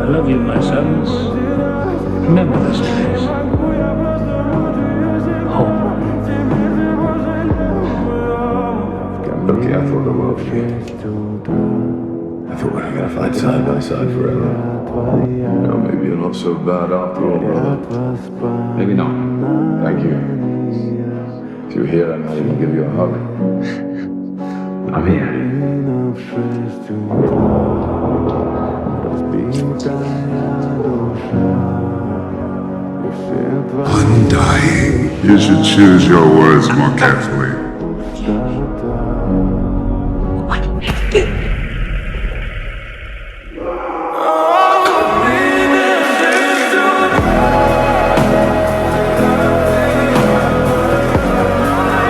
I love you, my sons. Remember this place. Home. Loki, I thought the world of me. I thought we were going to fight side by side forever. No, maybe you're not so bad after all, brother. Maybe not. Thank you. If you're here, I might even give you a hug. I'm here. Undying. You should choose your words more carefully.